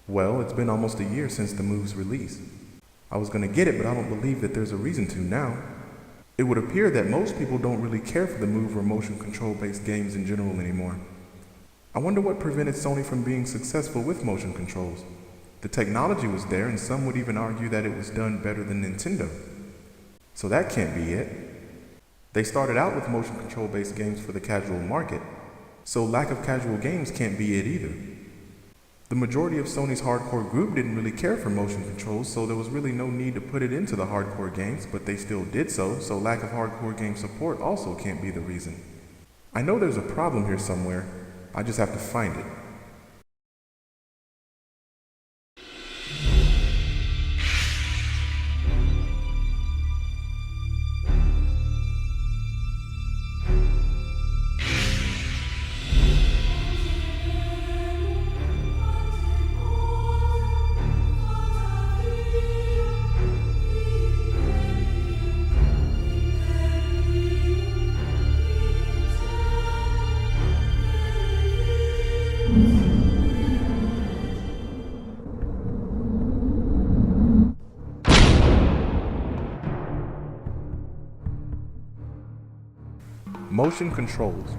Well, it's been almost a year since the move's release. I was gonna get it, but I don't believe that there's a reason to now. It would appear that most people don't really care for the move or motion control based games in general anymore. I wonder what prevented Sony from being successful with motion controls. The technology was there, and some would even argue that it was done better than Nintendo. So that can't be it. They started out with motion control based games for the casual market, so lack of casual games can't be it either. The majority of Sony's hardcore group didn't really care for motion controls, so there was really no need to put it into the hardcore games, but they still did so lack of hardcore game support also can't be the reason. I know there's a problem here somewhere, I just have to find it. Motion controls.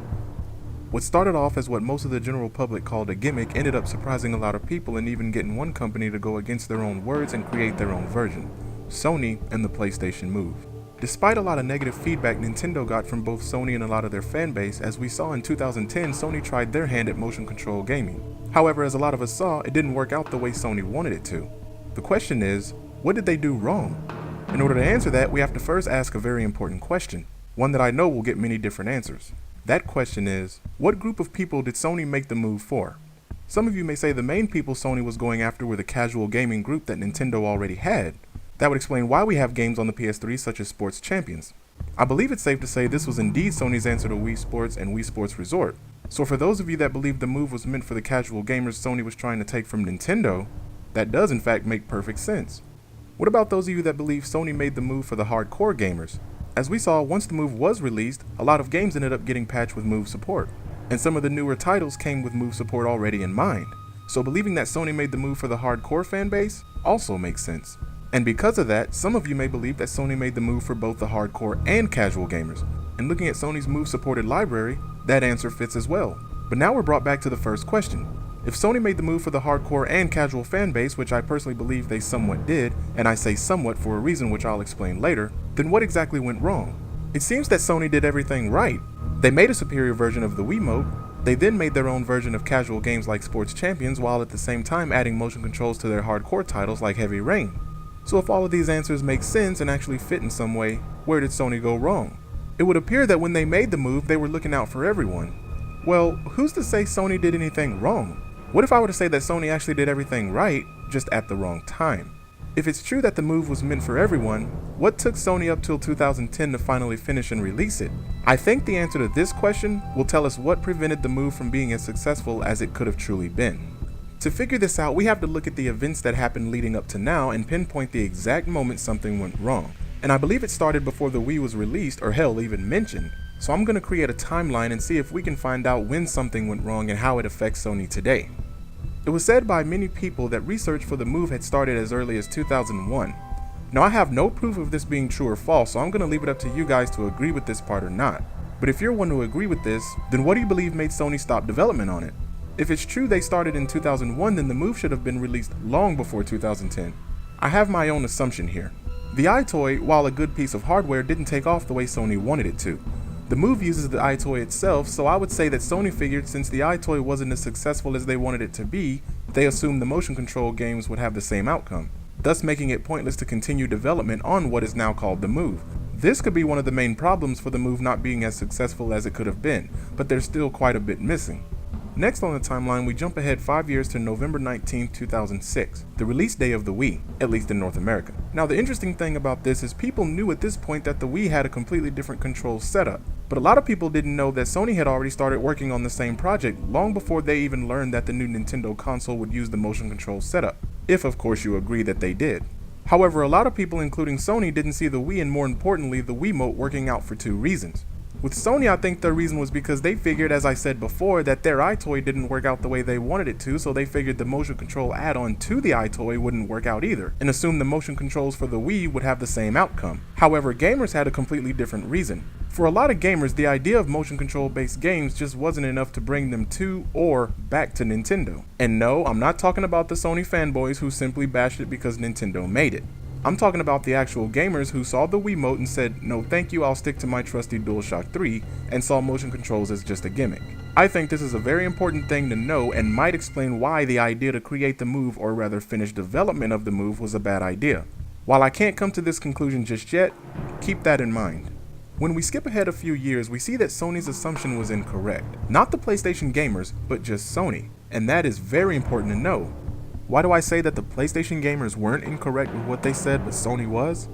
What started off as what most of the general public called a gimmick ended up surprising a lot of people and even getting one company to go against their own words and create their own version: Sony and the PlayStation Move. Despite a lot of negative feedback Nintendo got from both Sony and a lot of their fan base, as we saw in 2010, Sony tried their hand at motion control gaming. However, as a lot of us saw, it didn't work out the way Sony wanted it to. The question is, what did they do wrong? In order to answer that, we have to first ask a very important question, one that I know will get many different answers. That question is, what group of people did Sony make the move for? Some of you may say the main people Sony was going after were the casual gaming group that Nintendo already had. That would explain why we have games on the PS3 such as Sports Champions. I believe it's safe to say this was indeed Sony's answer to Wii Sports and Wii Sports Resort. So for those of you that believe the move was meant for the casual gamers Sony was trying to take from Nintendo, that does in fact make perfect sense. What about those of you that believe Sony made the move for the hardcore gamers? As we saw, once the move was released, a lot of games ended up getting patched with move support, and some of the newer titles came with move support already in mind. So believing that Sony made the move for the hardcore fan base also makes sense. And because of that, some of you may believe that Sony made the move for both the hardcore and casual gamers. And looking at Sony's move supported library, that answer fits as well. But now we're brought back to the first question. If Sony made the move for the hardcore and casual fan base, which I personally believe they somewhat did, and I say somewhat for a reason which I'll explain later, then what exactly went wrong? It seems that Sony did everything right. They made a superior version of the Wiimote. They then made their own version of casual games like Sports Champions, while at the same time adding motion controls to their hardcore titles like Heavy Rain. So if all of these answers make sense and actually fit in some way, where did Sony go wrong? It would appear that when they made the move, they were looking out for everyone. Well, who's to say Sony did anything wrong? What if I were to say that Sony actually did everything right, just at the wrong time? If it's true that the move was meant for everyone, what took Sony up till 2010 to finally finish and release it? I think the answer to this question will tell us what prevented the move from being as successful as it could have truly been. To figure this out, we have to look at the events that happened leading up to now and pinpoint the exact moment something went wrong. And I believe it started before the Wii was released, or hell, even mentioned. So I'm going to create a timeline and see if we can find out when something went wrong and how it affects Sony today. It was said by many people that research for the move had started as early as 2001. Now I have no proof of this being true or false, so I'm going to leave it up to you guys to agree with this part or not. But if you're one to agree with this, then what do you believe made Sony stop development on it? If it's true they started in 2001, then the move should have been released long before 2010. I have my own assumption here. The EyeToy, while a good piece of hardware, didn't take off the way Sony wanted it to. The move uses the EyeToy itself, so I would say that Sony figured since the EyeToy wasn't as successful as they wanted it to be, they assumed the motion control games would have the same outcome, thus making it pointless to continue development on what is now called the move. This could be one of the main problems for the move not being as successful as it could have been, but there's still quite a bit missing. Next on the timeline, we jump ahead 5 years to November 19, 2006, the release day of the Wii, at least in North America. Now the interesting thing about this is people knew at this point that the Wii had a completely different control setup, but a lot of people didn't know that Sony had already started working on the same project long before they even learned that the new Nintendo console would use the motion control setup, if of course you agree that they did. However, a lot of people including Sony didn't see the Wii and more importantly the Wiimote working out for two reasons. With Sony, I think their reason was because they figured, as I said before, that their EyeToy didn't work out the way they wanted it to, so they figured the motion control add-on to the EyeToy wouldn't work out either, and assumed the motion controls for the Wii would have the same outcome. However, gamers had a completely different reason. For a lot of gamers, the idea of motion control based games just wasn't enough to bring them to or back to Nintendo. And no, I'm not talking about the Sony fanboys who simply bashed it because Nintendo made it. I'm talking about the actual gamers who saw the Wiimote and said, no thank you, I'll stick to my trusty DualShock 3, and saw motion controls as just a gimmick. I think this is a very important thing to know and might explain why the idea to create the move, or rather finish development of the move, was a bad idea. While I can't come to this conclusion just yet, keep that in mind. When we skip ahead a few years, we see that Sony's assumption was incorrect. Not the PlayStation gamers, but just Sony. And that is very important to know. Why do I say that the PlayStation gamers weren't incorrect with what they said, but Sony was?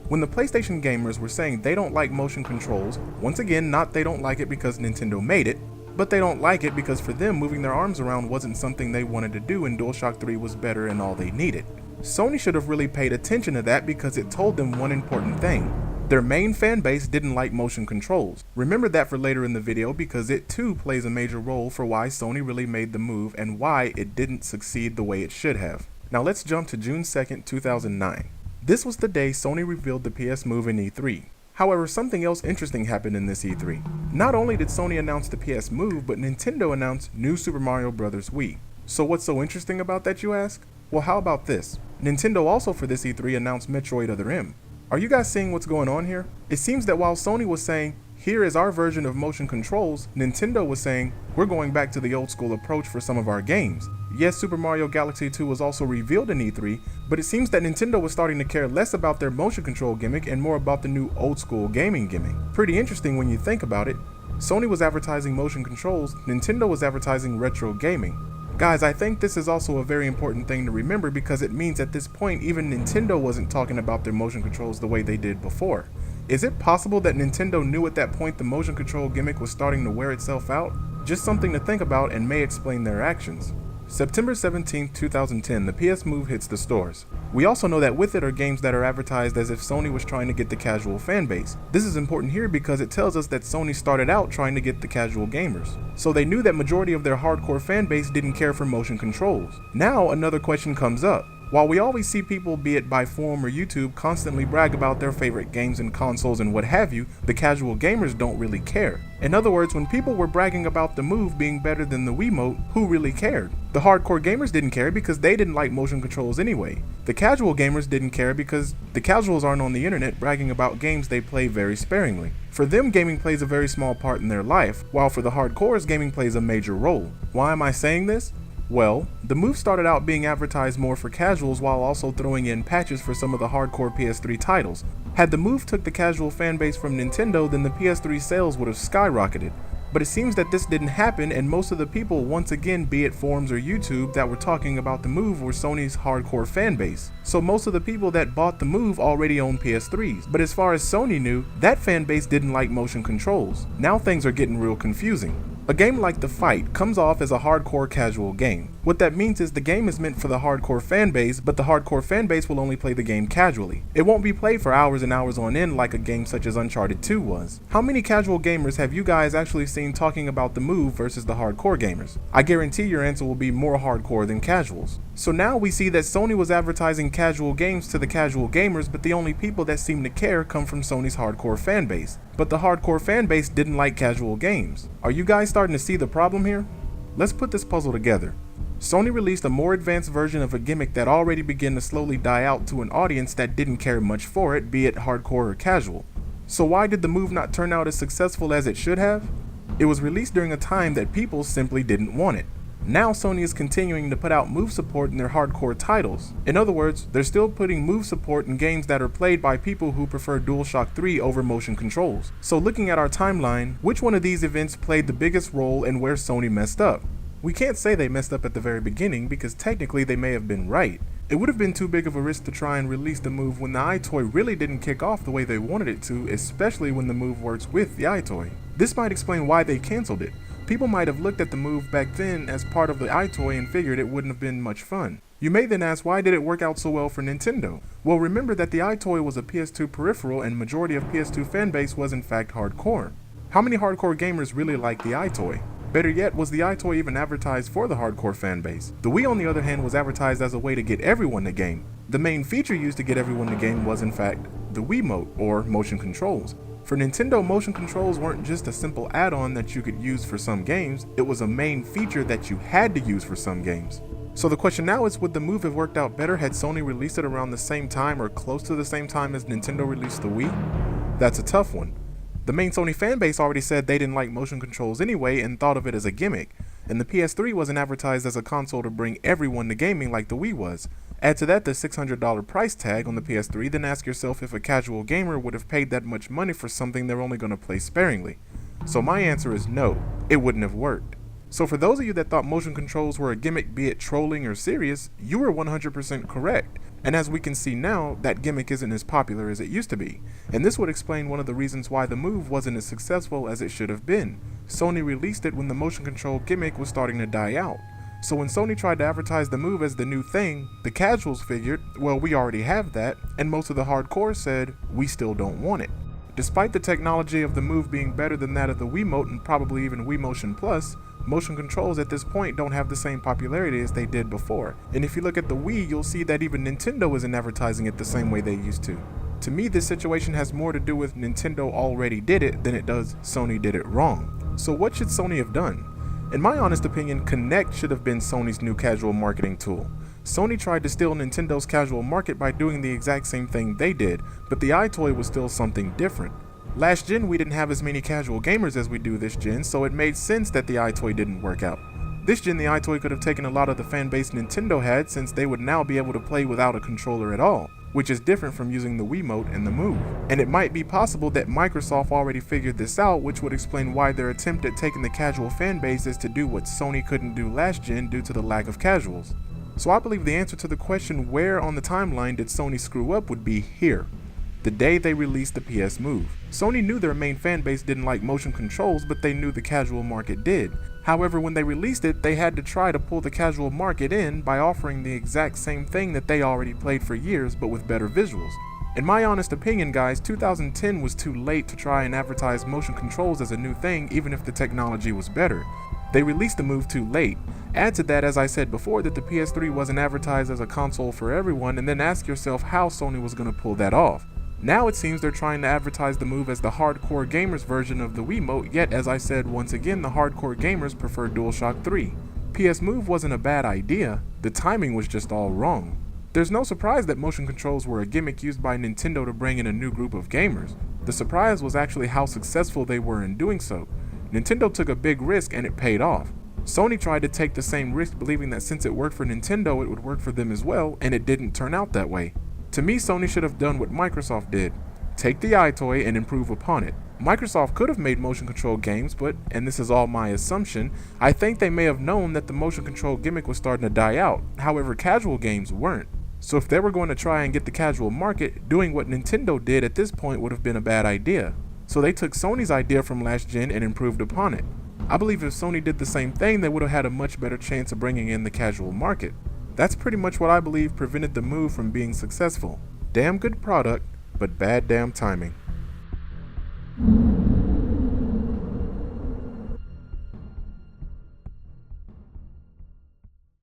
When the PlayStation gamers were saying they don't like motion controls, once again, not they don't like it because Nintendo made it, but they don't like it because for them, moving their arms around wasn't something they wanted to do and DualShock 3 was better and all they needed. Sony should have really paid attention to that because it told them one important thing. Their main fan base didn't like motion controls. Remember that for later in the video because it too plays a major role for why Sony really made the move and why it didn't succeed the way it should have. Now let's jump to June 2nd, 2009. This was the day Sony revealed the PS Move in E3. However, something else interesting happened in this E3. Not only did Sony announce the PS Move, but Nintendo announced New Super Mario Bros. Wii. So what's so interesting about that, you ask? Well, how about this? Nintendo also for this E3 announced Metroid Other M. Are you guys seeing what's going on here? It seems that while Sony was saying, here is our version of motion controls, Nintendo was saying, we're going back to the old school approach for some of our games. Yes, Super Mario Galaxy 2 was also revealed in E3, but it seems that Nintendo was starting to care less about their motion control gimmick and more about the new old school gaming gimmick. Pretty interesting when you think about it. Sony was advertising motion controls, Nintendo was advertising retro gaming. Guys, I think this is also a very important thing to remember because it means at this point even Nintendo wasn't talking about their motion controls the way they did before. Is it possible that Nintendo knew at that point the motion control gimmick was starting to wear itself out? Just something to think about and may explain their actions. September 17, 2010, the PS Move hits the stores. We also know that with it are games that are advertised as if Sony was trying to get the casual fan base. This is important here because it tells us that Sony started out trying to get the casual gamers. So they knew that majority of their hardcore fan base didn't care for motion controls. Now another question comes up. While we always see people, be it by forum or YouTube, constantly brag about their favorite games and consoles and what have you, the casual gamers don't really care. In other words, when people were bragging about the Move being better than the Wiimote, who really cared? The hardcore gamers didn't care because they didn't like motion controls anyway. The casual gamers didn't care because the casuals aren't on the internet bragging about games they play very sparingly. For them, gaming plays a very small part in their life, while for the hardcores, gaming plays a major role. Why am I saying this? Well, the Move started out being advertised more for casuals while also throwing in patches for some of the hardcore PS3 titles. Had the Move took the casual fanbase from Nintendo, then the PS3 sales would have skyrocketed. But it seems that this didn't happen, and most of the people, once again, be it forums or YouTube, that were talking about the Move were Sony's hardcore fanbase. So most of the people that bought the Move already owned PS3s. But as far as Sony knew, that fanbase didn't like motion controls. Now things are getting real confusing. A game like The Fight comes off as a hardcore casual game. What that means is the game is meant for the hardcore fanbase, but the hardcore fanbase will only play the game casually. It won't be played for hours and hours on end like a game such as Uncharted 2 was. How many casual gamers have you guys actually seen talking about the Move versus the hardcore gamers? I guarantee your answer will be more hardcore than casuals. So now we see that Sony was advertising casual games to the casual gamers, but the only people that seem to care come from Sony's hardcore fanbase. But the hardcore fanbase didn't like casual games. Are you guys starting to see the problem here? Let's put this puzzle together. Sony released a more advanced version of a gimmick that already began to slowly die out to an audience that didn't care much for it, be it hardcore or casual. So why did the Move not turn out as successful as it should have? It was released during a time that people simply didn't want it. Now Sony is continuing to put out Move support in their hardcore titles. In other words, they're still putting Move support in games that are played by people who prefer DualShock 3 over motion controls. So looking at our timeline, which one of these events played the biggest role and where Sony messed up? We can't say they messed up at the very beginning because technically they may have been right. It would have been too big of a risk to try and release the Move when the EyeToy really didn't kick off the way they wanted it to, especially when the Move works with the EyeToy. This might explain why they canceled it. People might have looked at the Move back then as part of the EyeToy and figured it wouldn't have been much fun. You may then ask, why did it work out so well for Nintendo? Well, remember that the EyeToy was a PS2 peripheral and majority of PS2 fanbase was in fact hardcore. How many hardcore gamers really like the iToy? Better yet, was the iToy even advertised for the hardcore fanbase? The Wii, on the other hand, was advertised as a way to get everyone to game. The main feature used to get everyone to game was, in fact, the Wiimote, or motion controls. For Nintendo, motion controls weren't just a simple add-on that you could use for some games, it was a main feature that you had to use for some games. So the question now is, would the move have worked out better had Sony released it around the same time or close to the same time as Nintendo released the Wii? That's a tough one. The main Sony fanbase already said they didn't like motion controls anyway and thought of it as a gimmick, and the PS3 wasn't advertised as a console to bring everyone to gaming like the Wii was. Add to that the $600 price tag on the PS3, then ask yourself if a casual gamer would have paid that much money for something they're only going to play sparingly. So my answer is no, it wouldn't have worked. So for those of you that thought motion controls were a gimmick, be it trolling or serious, you were 100% correct. And as we can see now, that gimmick isn't as popular as it used to be. And this would explain one of the reasons why the move wasn't as successful as it should have been. Sony released it when the motion control gimmick was starting to die out. So when Sony tried to advertise the move as the new thing, the casuals figured, well, we already have that, and most of the hardcore said, we still don't want it. Despite the technology of the move being better than that of the Wiimote and probably even Wii Motion Plus, motion controls at this point don't have the same popularity as they did before. And if you look at the Wii, you'll see that even Nintendo isn't advertising it the same way they used to. To me, this situation has more to do with Nintendo already did it than it does Sony did it wrong. So what should Sony have done? In my honest opinion, Kinect should have been Sony's new casual marketing tool. Sony tried to steal Nintendo's casual market by doing the exact same thing they did, but the iToy was still something different. Last gen, we didn't have as many casual gamers as we do this gen, so it made sense that the iToy didn't work out. This gen, the iToy could have taken a lot of the fanbase Nintendo had, since they would now be able to play without a controller at all, which is different from using the Wiimote and the Move. And it might be possible that Microsoft already figured this out, which would explain why their attempt at taking the casual fanbase is to do what Sony couldn't do last gen due to the lack of casuals. So I believe the answer to the question where on the timeline did Sony screw up would be here. The day they released the PS Move. Sony knew their main fanbase didn't like motion controls, but they knew the casual market did. However, when they released it, they had to try to pull the casual market in by offering the exact same thing that they already played for years, but with better visuals. In my honest opinion, guys, 2010 was too late to try and advertise motion controls as a new thing, even if the technology was better. They released the Move too late. Add to that, as I said before, that the PS3 wasn't advertised as a console for everyone, and then ask yourself how Sony was going to pull that off. Now it seems they're trying to advertise the Move as the hardcore gamers version of the Wiimote, yet as I said once again, the hardcore gamers prefer DualShock 3. PS Move wasn't a bad idea, the timing was just all wrong. There's no surprise that motion controls were a gimmick used by Nintendo to bring in a new group of gamers. The surprise was actually how successful they were in doing so. Nintendo took a big risk and it paid off. Sony tried to take the same risk, believing that since it worked for Nintendo, it would work for them as well, and it didn't turn out that way. To me, Sony should have done what Microsoft did. Take the iToy and improve upon it. Microsoft could have made motion control games, but, and this is all my assumption, I think they may have known that the motion control gimmick was starting to die out. However, casual games weren't. So if they were going to try and get the casual market, doing what Nintendo did at this point would have been a bad idea. So they took Sony's idea from last gen and improved upon it. I believe if Sony did the same thing, they would have had a much better chance of bringing in the casual market. That's pretty much what I believe prevented the Move from being successful. Damn good product, but bad damn timing.